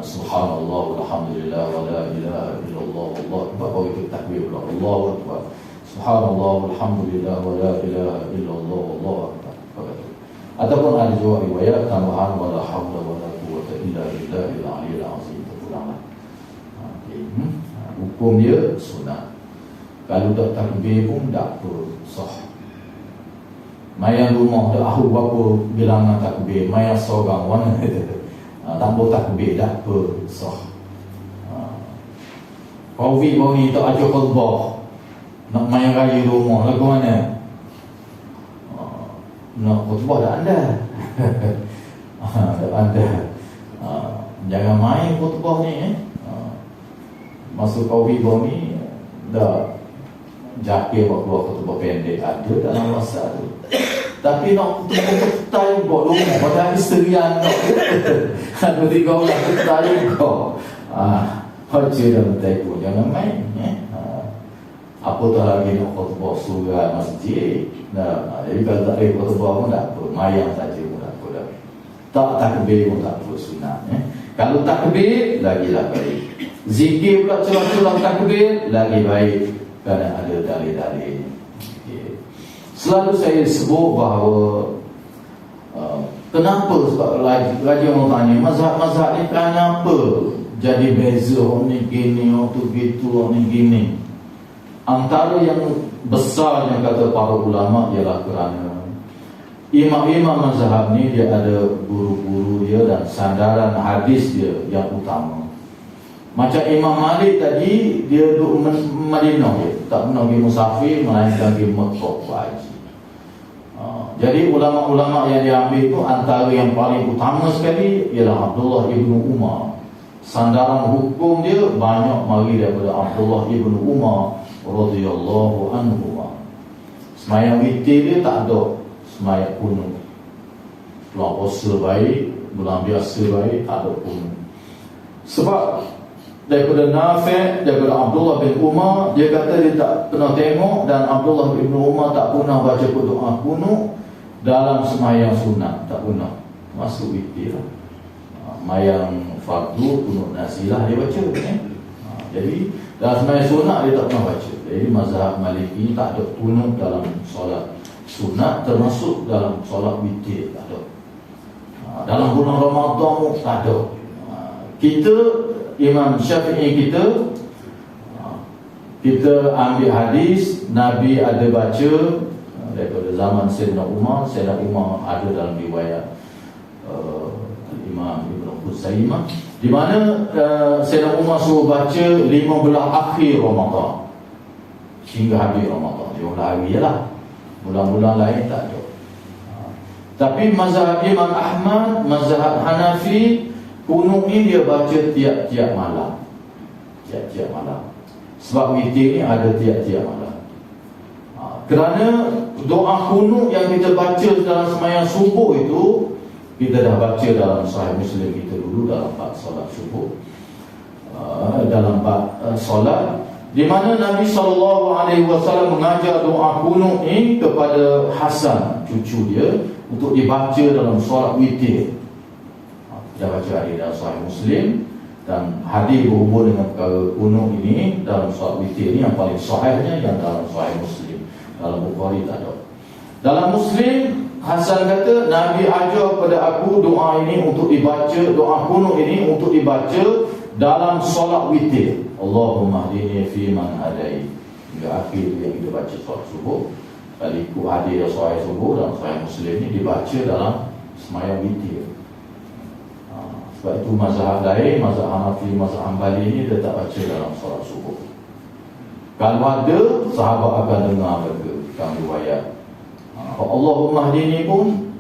Subhanallah walhamdulillah wa la ilaha illallah wallahu akbar. Baru kita takbir pula, Allahu Akbar. Subhanallah walhamdulillah wa la ilaha illallah wallahu akbar. Ataupun ada juga riwayat tambahan wala haula wala quwwata illa billahil aliyyil azim. Terpulanglah. Hukum dia sunat. Kalau tak takbir pun tak apa, sah. Mayang rumah dah ahu berapa bilangan takbir, mayang seorang mana tak boleh takbir, tak apa, sah. Covid baru ni tak ajar khutbah, nak mayang raya rumah lagu mana? Nak khutbah dah anda. Dah anda. Jangan main khutbah ni masa Covid baru ni dah jakir buat keluar khutbah pendek ada dalam masa tu. Tapi nak ketai buat rumah pada serian kau. Ada 3 orang ketai kau. Baca dalam telefon, jangan main. Apatah lagi nak khutbah surah masjid. Jadi kalau tak ada khutbah pun tak apa, mayang saja pun tak apa. Tak takbir pun tak apa, sunat. Kalau takbir, lagilah baik. Zikir pula celah-celah takbir, lagi baik, kerana ada dalil-dalil. Selalu saya sebut bahawa kenapa, sebab raja orang tanya mazhab-mazhab ni kenapa jadi beza, orang ni gini, orang tu gitu, orang ni gini. Antara yang besar yang kata para ulama ialah kerana imam-imam mazhab ni dia ada guru-guru dia dan sandaran hadis dia yang utama. Macam Imam Malik tadi, dia duduk Madinah dia, tak pernah pergi musafir, melainkan pergi Mekah haji. Jadi ulama-ulama yang diambil itu antara yang paling utama sekali ialah Abdullah ibnu Umar. Sandaran hukum dia banyak mari daripada Abdullah ibnu Umar radhiyallahu anhu. Semayang witir dia tak ada semayang kuno. Bulan puasa baik, bulan biasa baik, tak ada kuno. Sebab daripada Nafi', daripada Abdullah bin Umar, dia kata dia tak pernah tengok dan Abdullah bin Umar tak pernah baca doa kunut dalam sembahyang sunat, tak pernah. Masuk witir lah. Mayang fardu, kunut nazilah dia baca jadi dalam sembahyang sunat dia tak pernah baca. Jadi mazhab Maliki tak ada kunut dalam solat sunat, termasuk dalam solat witir tak ada. Dalam bulan Ramadan pun tak ada. Kita Imam Syafi'i kita ambil hadis Nabi ada baca daripada zaman Sayyidina Umar. Sayyidina Umar ada dalam riwayat Imam Ibn Khuzaimah, di mana Sayyidina Umar suruh baca 15 akhir Ramadan sehingga habis Ramadan. 15 hari lah, bulan-bulan lain tak ada. Tapi mazhab Imam Ahmad, mazhab Hanafi, kunut ni dia baca tiap-tiap malam. Tiap-tiap malam. Sebab witir ni ada tiap-tiap malam. Kerana doa kunut yang kita baca dalam sembahyang subuh itu, kita dah baca dalam Sahih Muslim kita dulu dalam bab solat subuh. Dalam bab solat, di mana Nabi SAW mengajar doa kunut ni kepada Hasan, cucu dia, untuk dibaca dalam solat witir. Kita baca hadis dalam Sahih Muslim, dan hadis berhubung dengan perkara kunut ini dalam solat witir ni yang paling sahihnya yang dalam Sahih Muslim. Dalam Bukhari tak ada. Dalam Muslim, Hasan kata Nabi ajar kepada aku doa ini untuk dibaca, doa kunut ini untuk dibaca dalam solat witir. Allahumma hdini fi man hadai, hingga akhir yang kita baca solat subuh. Kalau ikut hadis Sahih subuh dalam Sahih Muslim ni dibaca dalam sembahyang witir. Sebab itu mazhab lain, mazhab Hanafi, mazhab Hanbali ni dia tak baca dalam solat subuh. Kalau ada, sahabat akan dengar mereka dalam riwayat. Allahumma hdini pun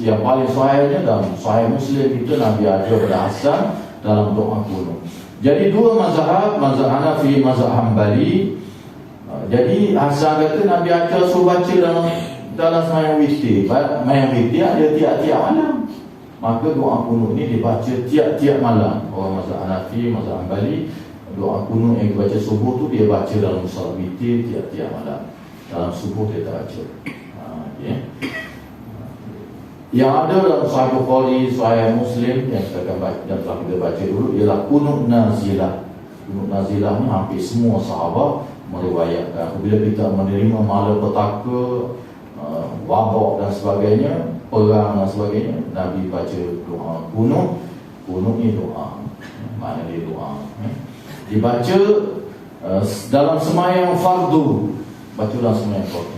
yang paling sahihnya dalam Sahih Muslim itu Nabi ajar kepada Hasan dalam doa kunut. Jadi dua mazhab, mazhab Hanafi, mazhab Hanbali. Jadi Hasan kata Nabi ajar suruh baca dalam sembahyang witir. Sembahyang witir ada tiap-tiap malam. Maka doa kunut ni dibaca tiap-tiap malam. Orang mazhab Hanafi, mazhab Hanbali, doa kunut yang dibaca subuh tu dia baca dalam solat witir tiap-tiap malam. Dalam subuh dia tak baca. Yang ada dalam Sahih Bukhari, Sahih Muslim yang kita akan baca, yang telah kita baca dulu, ialah kunut nazilah. Kunut nazilah ni hampir semua sahabat meriwayatkan. Apabila kita menerima malapetaka, wabak dan sebagainya, perang dan sebagainya, Nabi baca doa kunut. Kunut ni doa, mana dia doa dibaca dalam sembahyang fardu. Baca dalam sembahyang fardu,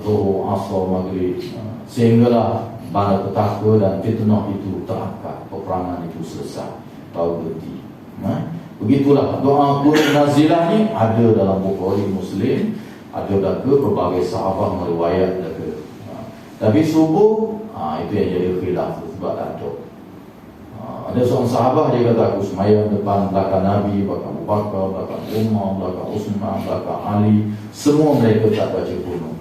Zuhur, Asar, Maghrib, sehinggalah malapetaka dan fitnah itu terangkat, peperangan itu selesai, baru berhenti. Begitulah doa kunut nazilah ni ada dalam Bukhari, Muslim, ada juga berbagai sahabat meriwayat juga. Tapi subuh itu yang jadi khilaf sebab tak ada. Ada seorang sahabat dia kata aku sembahyang depan belakang Nabi, belakang Abu Bakar, belakang Umar, belakang Uthman, belakang Ali, semua mereka tak baca kunut.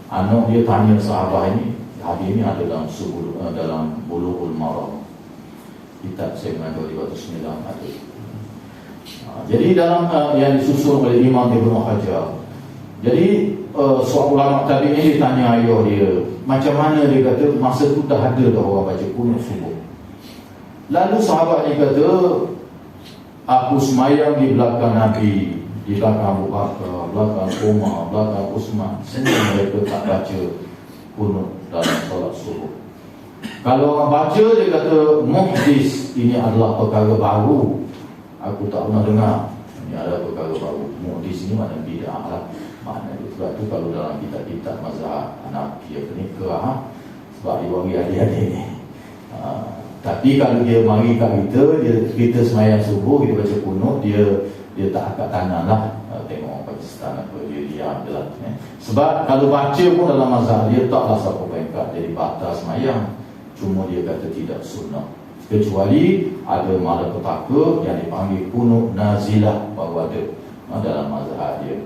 Anak dia tanya sahabat ini, hadis ini ada dalam Bulughul Maram, kitab saya mengajar di Batu 9 ada. Jadi dalam yang disusun oleh Imam Ibn Hajar. Jadi seorang ulama tadi ini ditanya ayah dia, macam mana dia kata masa tu dah ada dah orang baca kunut subuh. Lalu sahabat ni kata, aku semayang di belakang Nabi, di belakang Abu Bakar, belakang Umar, belakang Uthman, semua mereka tak baca kunut dalam solat subuh. Kalau orang baca, dia kata muhdis, ini adalah perkara baru, aku tak pernah dengar. Ini adalah perkara baru. Muhdis ini makna bid'ah lah. Maknanya sebab tu kalau dalam kitab-kitab mazhab Hanafi ni kerah, sebab dia bagi adik-adik ni. Tapi kalau dia mari kat kita sembahyang subuh, kita baca kunut, dia tak angkat tangan lah. Tengok Pakistan apa dia diam je lah. Sebab kalau baca pun dalam mazhab dia taklah siapa pengkat jadi batal sembahyang. Cuma dia kata tidak sunnah, kecuali ada malapetaka yang dipanggil kunut nazilah baru ada dalam mazhab dia.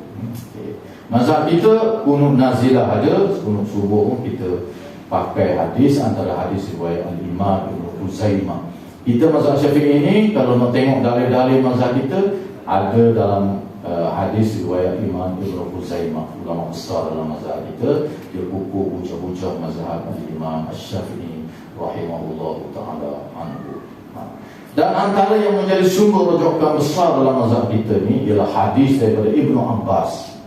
Mazhab kita kunut nazilah ada, kunut subuh pun kita pakai hadis antara hadis riwayat Al-Imam Ibn Khuzaimah. Kita mazhab Syafi'i ini kalau nak tengok dalil-dalil mazhab kita ada dalam hadis riwayat Imam Ibn Khuzaimah, ulama besar dalam mazhab kita. Dia buku bucah-bucah mazhab Imam Syafi'i rahimahullahu ta'ala anhu. Dan antara yang menjadi sumber rujukan besar dalam mazhab kita ni ialah hadis daripada Ibnu Abbas.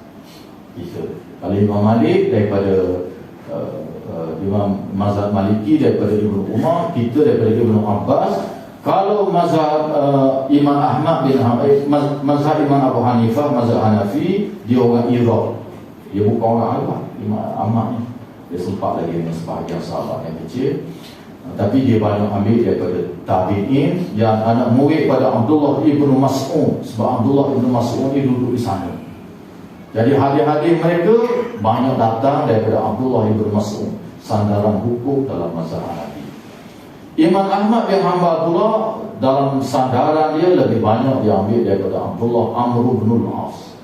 Kalau Imam Malik daripada Imam mazhab Maliki daripada Ibnu Umar, kita daripada Ibnu Abbas. Kalau mazhab Imam Ahmad bin Hanbal, mazhab Imam Abu Hanifah, mazhab Hanafi, dia orang Iraq. Dia bukan orang Arab. Imam Ahmad ni dia sempat lagi dengan sebahagian sahabat yang kecil, tapi dia banyak ambil daripada tabi'in yang anak murid pada Abdullah ibnu Mas'ud, sebab Abdullah ibnu Mas'ud ni duduk di sana. Jadi hadis-hadis mereka banyak datang daripada Abdullah ibnu Mas'ud, sandaran hukum dalam mazhab Hanafi. Imam Ahmad bin Hanbal pula dalam sandaran dia lebih banyak diambil daripada Abdullah Amr bin Al-As.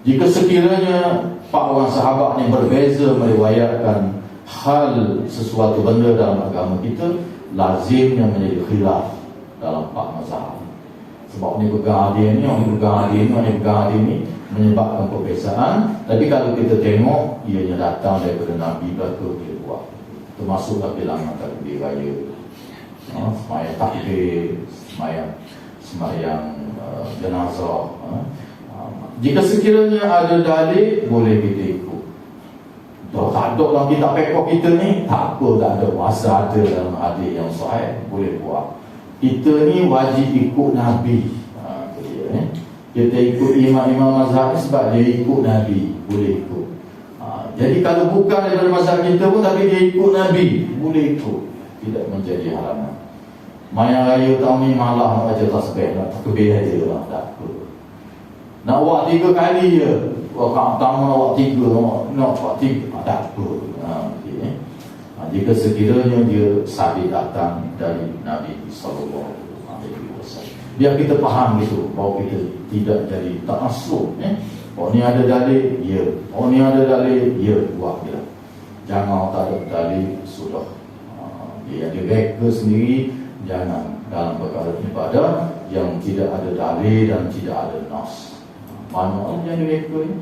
Jika sekiranya empat orang sahabat yang berbeza meriwayatkan hal sesuatu benda dalam agama kita, lazimnya menjadi khilaf dalam empat mazhab. Sebab ni pegang hadis ni, orang pegang hadis ni, orang pegang hadis ni, menyebabkan perbezaan. Tapi kalau kita tengok, ianya datang daripada Nabi belaka dia buat. Termasuklah bilangan takbir raya, semayang takbir, semayang jenazah. Jika sekiranya ada dalil, boleh kita ikut. Kalau tak ada dalam kitab fiqh kita ni, tak apa, tak ada masa ada dalam hadis yang sahih, boleh buat. Kita ni wajib ikut Nabi. Kita ikut imam-imam mazhab sebab dia ikut Nabi, boleh ikut. Jadi kalau bukan daripada mazhab kita pun, tapi dia ikut Nabi, boleh ikut, tidak menjadi halangan. Mayang raya tahun ni malah nak baca tasbih, nak takbir aja lah, tak apa. Nak buat 3 kali je, rakaat pertama nak buat 3, nak buat 3, tak apa. Okay. Jika sekiranya dia sabit datang dari Nabi sallallahu alaihi wasallam, biar kita faham gitu, bahawa kita tidak jadi ta'assub. Oh ni ada dalil, ya. Oh ni ada dalil, ya, buat dia. Jangan tak ada dalil, sudah. Dia ada reka sendiri. Jangan dalam perkara ibadah yang tidak ada dalil dan tidak ada nas. Mana yang ada reka ni?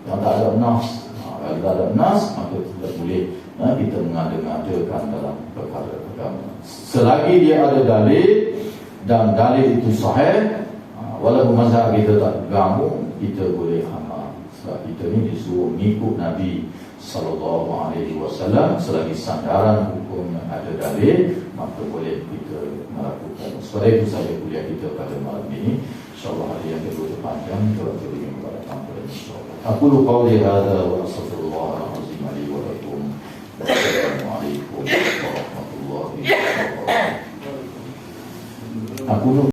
Yang tak ada nas. Kalau tak ada nas, maka tidak boleh kita mengada-ngadakan dalam perkara agama. Selagi dia ada dalil dan dalil itu sahih, walaupun mazhab kita tak gabung, kita boleh amal. Sebab kita ni disuruh mengikut Nabi sallallahu alaihi wasallam. Selagi sandaran hukum yang ada dalil, maka boleh kita melakukan. Sebab itu saja kuliah kita pada malam ini. InsyaAllah hari yang kedua panjang, kita beri kepada tampil insyaAllah. Aku lupa qauli hadza wa astaghfirullahalazim li wa lakum. Wassalamualaikum warahmatullahi wabarakatuh. Aku